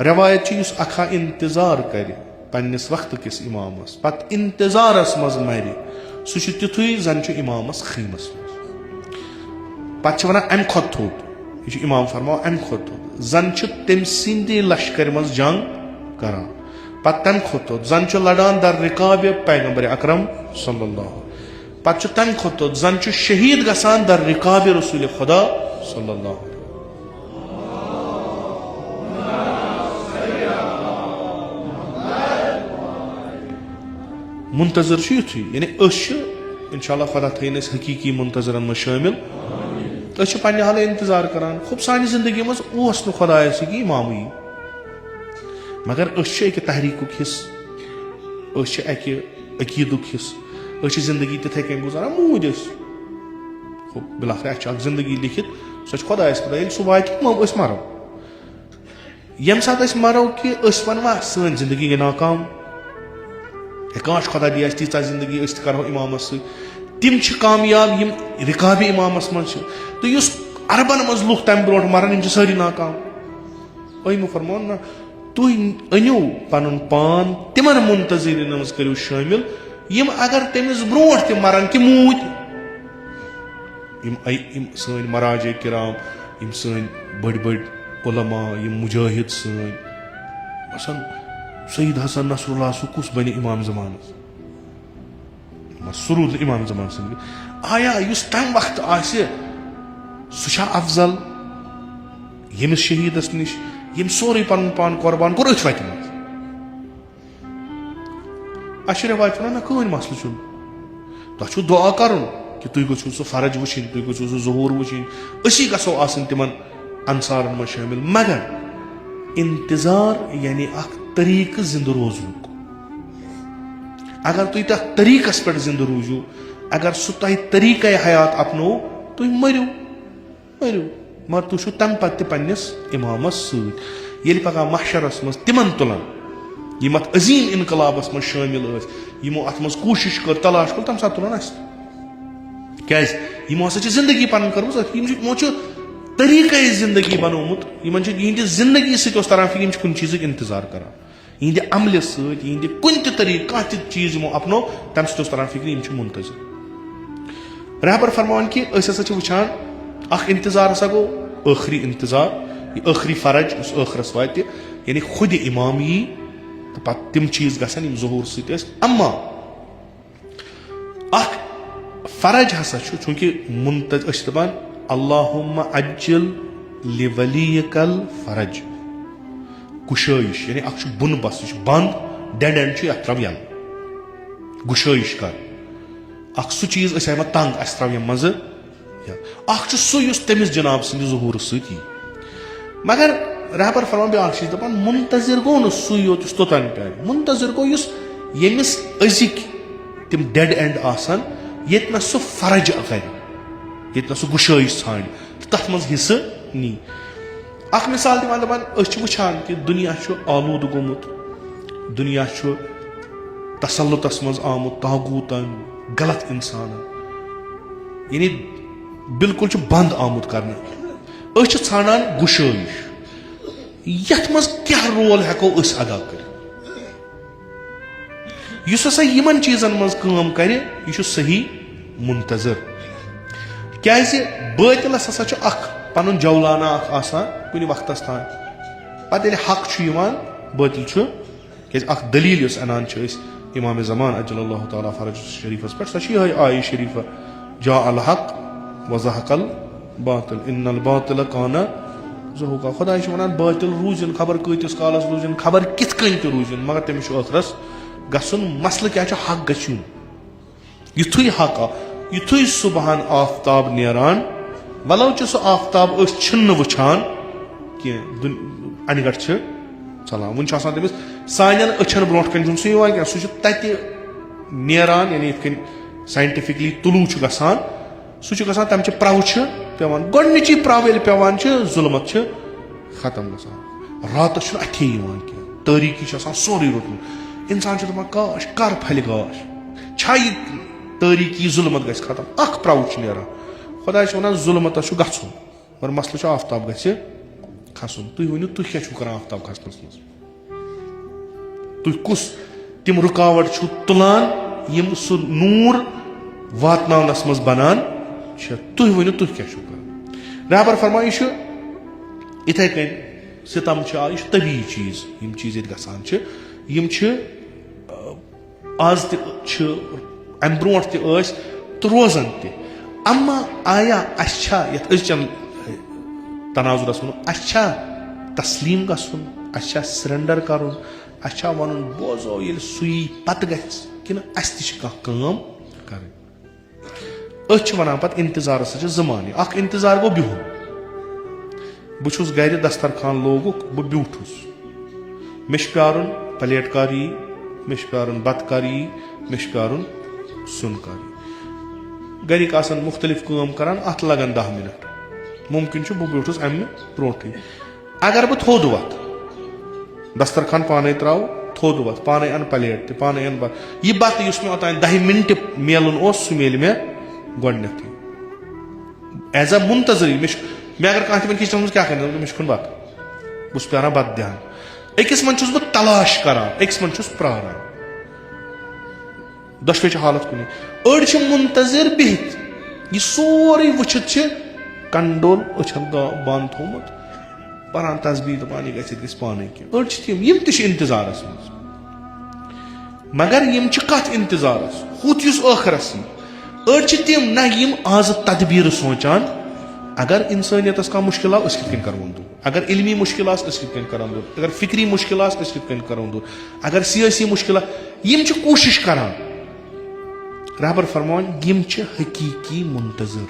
रवायत यस अखा इंतजार कर पन्निस वक्त किस इमामस पत इंतजारस मज मर सह तिथुय जन इमामस खीमस पत वन अम खत थोप यह इमाम फरमाओ अम खत थोप जन तम सिंदे लश्कर मज जंग करान पत तम खत थोप जन लड़ान दर रिकाब पैगंबर अकरम सल्लल्लाहु पत तम खत थोप जन शहीद गसान दर रिकाब रसूल खुदा सल्लल्लाहु मुंतजर युथु यानी इंशाअल्लाह खुदा थन हकीकी मुंतजरन में शामिल पे हाल इंतजार करान खूब सान जिंदगी मज खुदायस कि इमाम मगर अक तहरीक हिस्स अक अकीदुक हिस्स जिंदगी तिथे कन गुजारान मूद खूब बिलाखिर जिंदगी लिखित सो खुदायस खुदा सह वात मरो यम सात मरो कि वनवा सन जिंदगी गई नाकाम काश खुदा दी तीचा जिंदगी करो इमामस तिम कामयाब यम रिकाब इमामस मज तो अरबन मज लुख तम ब्रो मरान सारी नाकाम अम फरमान ना तुम अनु पन पान तिमन मुंतजरीन मज करो शामिल यम अगर तमिस ब्रो मरान कि मूद सन मराज किराम यम सन बड़ बड़ उलमा यम मुजाहिद सन सईद हसन नसरुल्लाह सह कुस बने इमाम जमान सुरूद इमाम जमान सन आया तम वक्त सह अफजल यमिस शहीदस निश यम सोरे पन पान कुर्बान कोर अथ वत अशर वात वन ना कहीं मसल तुम दुआ कर कि तुम गो सह फरज वुन तुम गो सह जहूर वुन असी गो आसन तिमन अंसारन में शामिल मगर इंतजार यानी तरीक जिंद रोजुक अगर तुम तथ तरीकस पे जिंद रोजू अगर सह तुम तरीक हयात अपनो तुम मरु मरु मगर तुम तम पे पन्निस इमामस सत पगह महशरस मज तिमन तुलान यम अत अजीम इनकलाबस मज शामिल यमो अत मज कोशिश कर तलाश कर तम सात तुलान क्या यमो हसा जिंदगी पन कर्मो तरीक जिंदगी बनोमुत जिंदगी सरान फिर कुन चीज इंतजार करान इहंदे अमल सहिंद कुन तरीक कह चीज यमो अपनो तम सरान फिक्र मुंतजर रहबर फरमान कि वुचान अख इंतजार हसा गो आखिरी इंतजार आखिरी फरज आखिरस वात यानी खुद इमाम यी तो पत तिम चीज गसन जहूर सत अम्मा अख फरज हसा चूंकि मुंतज दपान अल्लाहुम्मा अज्जिल लिवलियकल फरज गुशाइश यानी अख बुन बस बंद डेड एंड त्रो यन गुशाइश कर अख सह चीज तंग अस त्रो मज अख सह तमिस जनाब सद जहूर सत मगर रहबर फरमान ब्या चीज दपान मुंतजर गो न सह योत तोतान पे मुंतजर गो यमिस अजिक तिम डेड एंड आसान ये ना सह फरज कर ये ना सह गुशाइश ठान तथ मज हिस्स नी अख मिसाल दिवान दपान वुचान कि दुनिया आलूद गोमुत दुनिया तसल्लुतस मज आमुत तागूतन गलत इंसान यानी बिल्कुल बंद आमुत करने छानान गुशाइश यथ मज क्या रोल हेको अदा कर हसा यमन चीजन मज काम कर यह सही मुंतजर क्या बातिलस हसा अख पन जौलाना आसान कुछ वक्त तान पे हक बातिल क्या दलील अनान इमाम ज़मान अज्जलल्लाहु ताला फरज शरीफस पे सह आय शरीफ जा अल हक वज़हक़ल बातिल इन्नल बातिल काना ज़हूक़ा खुदा वन बातिल रूजन खबर कतिस कालस रूजन खबर कित कन रूजन मगर तमिस आखिरस गसन मसल क्या हक गछुन युथुय हक युथुय सुबहान आफ्ताब नेरान वलो सह आफ्ताब वुचान कि अनगढ़ चलान वन तमिस सान अछन ब्रो कन सह सह नेरान यानी इत साइंटिफिकली तुलू गसान सह तम प्रव पेवान गोडनिची प्रव ये पेवान जुलमत खत्म गसान रात अथे कह तारीकी सोरे रोटमुत इंसान दपान काश कर फल गाश छा यह तारीकी जुलमत गस खत्म अख प्रव नेरान खुदा वन जुलमत गो मगर मसल आफ्ताब गस खसन तुम वनु तुम क्या कर आफ्ताब खसनस मज तुम कुस तम रुकावट तुलान यम सह नूर वातनावनस मज बनान तुम वनु तुम क्या कर रहबर फरमा यह इथे कन सितम यह तबी चीज यम चीज ये गसान यम आज अम ब्रो तो रोजान तमा आया अच्छा यचन तनाजुरस वो अच्छा तस्लीम गसन अच्छा सरेंडर कर अच्छा वन बोजो ये सुई पत ग कि वन पे इंतजार जमाने इंतजार गो बिहुन बहुत गर दस्तरखान लोगुक बह ब्यूठुस मे प्यारुन प्लेट कर यी मे प्यारुन बत कर यी मे प्यारुन सुन कर गरिक आसन मुख्तलिफ काम करान अत लगन 10 मिनट मुमकिन बह ब्यूठुस अमे ब्रोठे अगर बह थोद वत दस्तरखान पाने त्राव थोद वत पाने अन प्लेट पाने अन बत यह बत मे ओतान 10 मिनट मेलन सह मेल मे गोडनेथ एज अ मुंतजरी मे अगर कह किचन क्या कर मे बत बस प्यारा बत ध्यान अकिस मन बह तलाश करान अकिस मन प्रारान दशवे हालत कुन अड़ मुंतजर बिहित यह सोरे वुचित कंडोल अछन बंद थोमुत पान तस्बीह दपान यह गि पाने अड़ तम इंतजारस मज मगर यम कत इंतजारस हुत आखरस अड़ तम ना यम आज तदबीर सोचान अगर इंसानियतस का मुश्किल कित करो दूर अगर इल्मी मुश्किल कित करो दूर अगर फिक्री मुश्किल कित करो दूर अगर सियासी मुश्किल यम कोशिश करान रहबर फरमान यम हकीकी मुंतजर